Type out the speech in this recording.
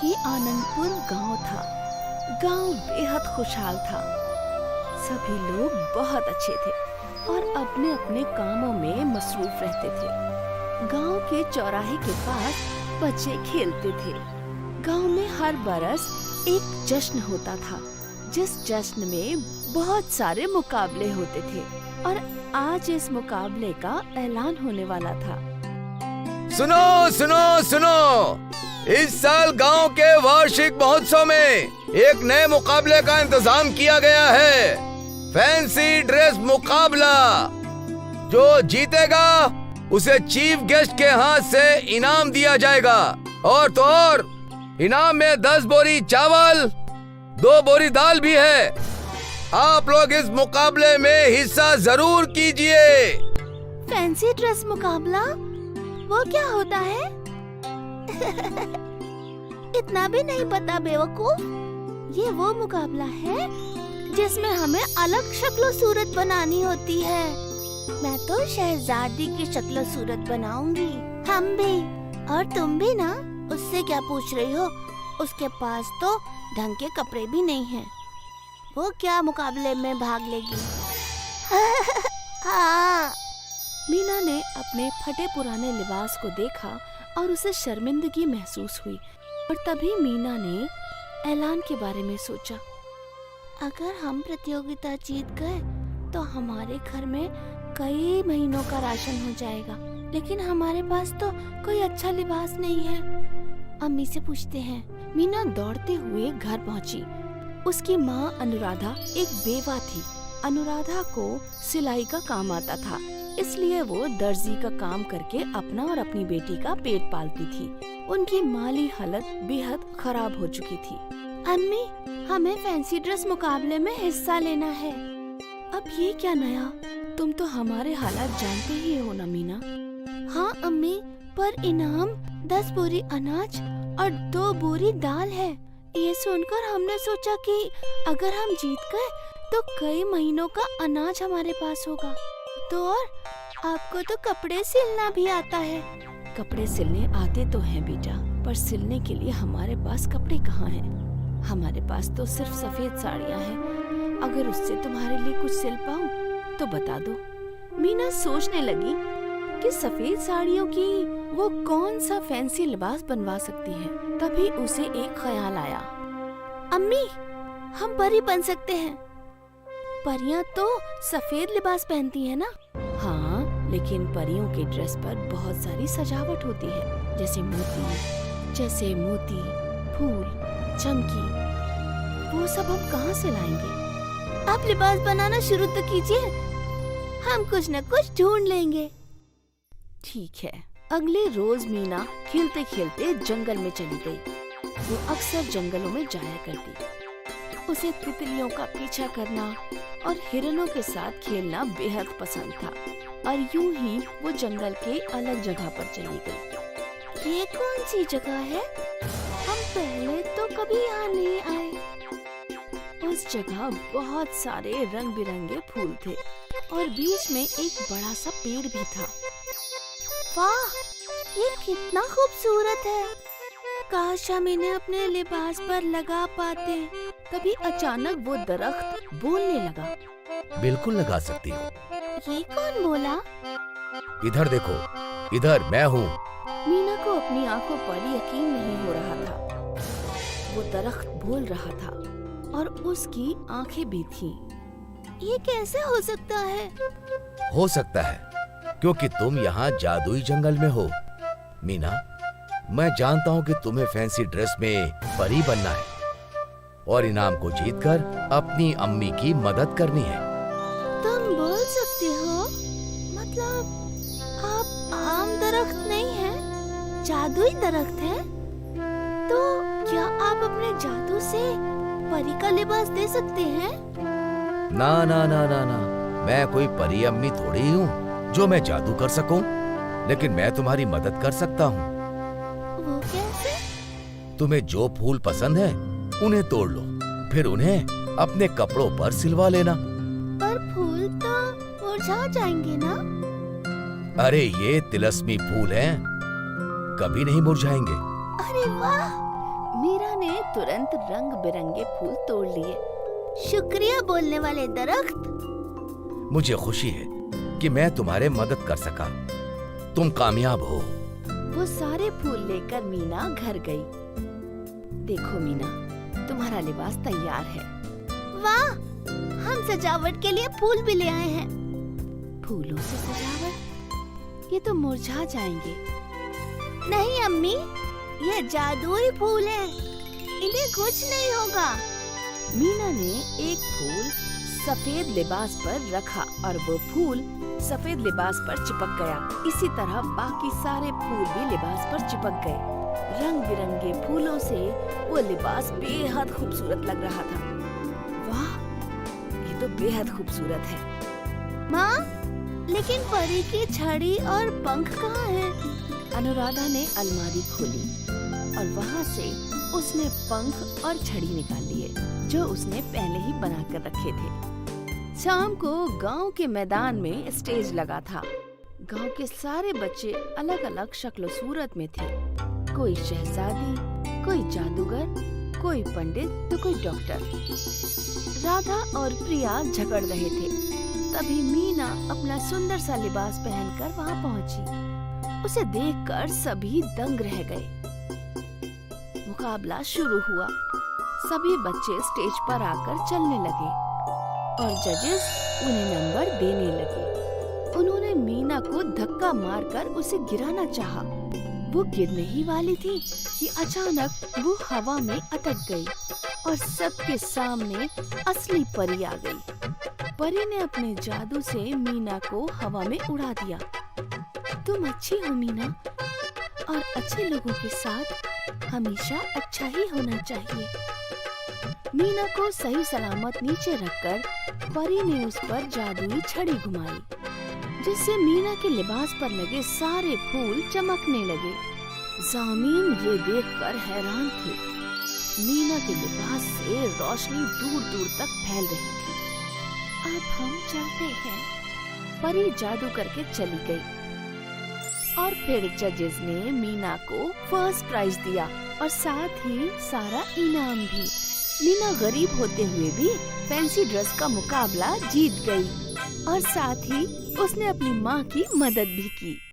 ये आनंदपुर गांव था। गांव बेहद खुशहाल था। सभी लोग बहुत अच्छे थे और अपने अपने कामों में मसरूफ रहते थे। गांव के चौराहे के पास बच्चे खेलते थे। गांव में हर बरस एक जश्न होता था, जिस जश्न में बहुत सारे मुकाबले होते थे और आज इस मुकाबले का ऐलान होने वाला था। सुनो सुनो सुनो, इस साल गांव के वार्षिक महोत्सव में एक नए मुकाबले का इंतजाम किया गया है। फैंसी ड्रेस मुकाबला। जो जीतेगा उसे चीफ गेस्ट के हाथ से इनाम दिया जाएगा। और तो और इनाम में 10 बोरी चावल, 2 बोरी दाल भी है। आप लोग इस मुकाबले में हिस्सा जरूर कीजिए। फैंसी ड्रेस मुकाबला? वो क्या होता है? इतना भी नहीं पता बेवकूफ। ये वो मुकाबला है जिसमें हमें अलग शक्ल सूरत बनानी होती है। मैं तो शहजादी की शक्ल सूरत बनाऊंगी। हम भी। और तुम भी ना। उससे क्या पूछ रही हो? उसके पास तो ढंग के कपड़े भी नहीं हैं। वो क्या मुकाबले में भाग लेगी? हाँ। मीना ने अपने फटे पुराने लिबास को देखा और उसे शर्मिंदगी महसूस हुई। और तभी मीना ने ऐलान के बारे में सोचा। अगर हम प्रतियोगिता जीत गए तो हमारे घर में कई महीनों का राशन हो जाएगा, लेकिन हमारे पास तो कोई अच्छा लिबास नहीं है। अम्मी से पूछते हैं। मीना दौड़ते हुए घर पहुंची। उसकी माँ अनुराधा एक बेवा थी। अनुराधा को सिलाई का काम आता था, इसलिए वो दर्जी का काम करके अपना और अपनी बेटी का पेट पालती थी। उनकी माली हालत बेहद खराब हो चुकी थी। अम्मी, हमें फैंसी ड्रेस मुकाबले में हिस्सा लेना है। अब ये क्या नया? तुम तो हमारे हालात जानते ही हो ना मीना। हाँ अम्मी, पर इनाम 10 बोरी अनाज और 2 बोरी दाल है। ये सुनकर हमने सोचा कि अगर हम जीत गए तो कई महीनों का अनाज हमारे पास होगा। तो और आपको तो कपड़े सिलना भी आता है। कपड़े सिलने आते तो हैं बेटा, पर सिलने के लिए हमारे पास कपड़े कहाँ हैं? हमारे पास तो सिर्फ सफेद साड़ियाँ हैं। अगर उससे तुम्हारे लिए कुछ सिल पाऊँ तो बता दो। मीना सोचने लगी कि सफेद साड़ियों की वो कौन सा फैंसी लिबास बनवा सकती है। तभी उसे एक ख्याल आया। अम्मी, हम परी बन सकते हैं। परियां तो सफेद लिबास पहनती है ना? हाँ, लेकिन परियों के ड्रेस पर बहुत सारी सजावट होती है, जैसे मोती, फूल, चमकी। वो सब हम कहाँ से लाएंगे? आप लिबास बनाना शुरू तो कीजिए, हम कुछ न कुछ ढूंढ लेंगे। ठीक है। अगले रोज मीना खेलते खेलते जंगल में चली गई। वो अक्सर जंगलों में जाया करती। उसे तितलियों का पीछा करना और हिरणों के साथ खेलना बेहद पसंद था। और यूं ही वो जंगल के अलग जगह पर चली गई। ये कौन सी जगह है? हम पहले तो कभी यहाँ नहीं आए। उस जगह बहुत सारे रंग बिरंगे फूल थे और बीच में एक बड़ा सा पेड़ भी था। वाह, ये कितना खूबसूरत है। काश हम इन्हें अपने लिबास पर लगा पाते। तभी अचानक वो दरख्त बोलने लगा। बिल्कुल लगा सकती हो। ये कौन बोला? इधर देखो, इधर मैं हूँ। मीना को अपनी आंखों पर यकीन नहीं हो रहा था। वो दरख्त बोल रहा था और उसकी आंखें भी थीं। ये कैसे हो सकता है? हो सकता है क्योंकि तुम यहाँ जादुई जंगल में हो। मीना, मैं जानता हूँ कि तुम्हें फैंसी ड्रेस में परी बनना है और इनाम को जीतकर अपनी अम्मी की मदद करनी है। तुम बोल सकते हो? मतलब आप आम दरख्त नहीं हैं, जादुई दरख्त हैं? तो क्या आप अपने जादू से परी का लिबास दे सकते हैं? ना ना ना ना ना, मैं कोई परी अम्मी थोड़ी हूँ जो मैं जादू कर सकूं। लेकिन मैं तुम्हारी मदद कर सकता हूँ। वो कैसे? तुम्हें जो फूल पसंद है उन्हें तोड़ लो, फिर उन्हें अपने कपड़ों पर सिलवा लेना। पर फूल तो मुरझा जाएंगे ना? अरे ये तिलस्मी फूल हैं, कभी नहीं मुरझाएंगे। अरे वाह, मीरा ने तुरंत रंग बिरंगे फूल तोड़ लिए। शुक्रिया बोलने वाले दरख्त। मुझे खुशी है कि मैं तुम्हारे मदद कर सका। तुम कामयाब हो। वो सारे फूल लेकर मीना घर गई। देखो मीना, तुम्हारा लिबास तैयार है। वाह, हम सजावट के लिए फूल भी ले आए हैं। फूलों से सजावट? ये तो मुरझा जाएंगे। नहीं अम्मी, ये जादुई फूल हैं। इन्हें कुछ नहीं होगा। मीना ने एक फूल सफेद लिबास पर रखा और वो फूल सफेद लिबास पर चिपक गया। इसी तरह बाकी सारे फूल भी लिबास पर चिपक गए। रंग बिरंगे फूलों से वो लिबास बेहद खूबसूरत लग रहा था। वाह, ये तो बेहद खूबसूरत है। माँ, लेकिन परी की छड़ी और पंख कहाँ हैं? अनुराधा ने अलमारी खोली और वहाँ से उसने पंख और छड़ी निकाल लिए, जो उसने पहले ही बनाकर रखे थे। शाम को गांव के मैदान में स्टेज लगा था। गांव के सारे बच्चे अलग अलग शक्ल सूरत में थे। कोई शहजादी, कोई जादूगर, कोई पंडित तो कोई डॉक्टर। राधा और प्रिया झगड़ रहे थे। तभी मीना अपना सुंदर सा लिबास पहनकर वहाँ पहुँची। उसे देखकर सभी दंग रह गए। मुकाबला शुरू हुआ। सभी बच्चे स्टेज पर आकर चलने लगे और जजेस उन्हें नंबर देने लगे। उन्होंने मीना को धक्का मारकर उसे गिराना चाहा। वो गिरने ही वाली थी कि अचानक वो हवा में अटक गई और सबके सामने असली परी आ गई। परी ने अपने जादू से मीना को हवा में उड़ा दिया। तुम अच्छी हो मीना, और अच्छे लोगों के साथ हमेशा अच्छा ही होना चाहिए। मीना को सही सलामत नीचे रखकर परी ने उस पर जादुई छड़ी घुमाई, जिससे मीना के लिबास पर लगे सारे फूल चमकने लगे। ज़ामीन ये देखकर हैरान थे। मीना के लिबास से रोशनी दूर दूर तक फैल रही थी। अब हम चलते हैं। परी जादू करके चली गई और फिर जजेस ने मीना को फर्स्ट प्राइज दिया और साथ ही सारा इनाम भी। मीना गरीब होते हुए भी फैंसी ड्रेस का मुकाबला जीत गई और साथ ही उसने अपनी माँ की मदद भी की।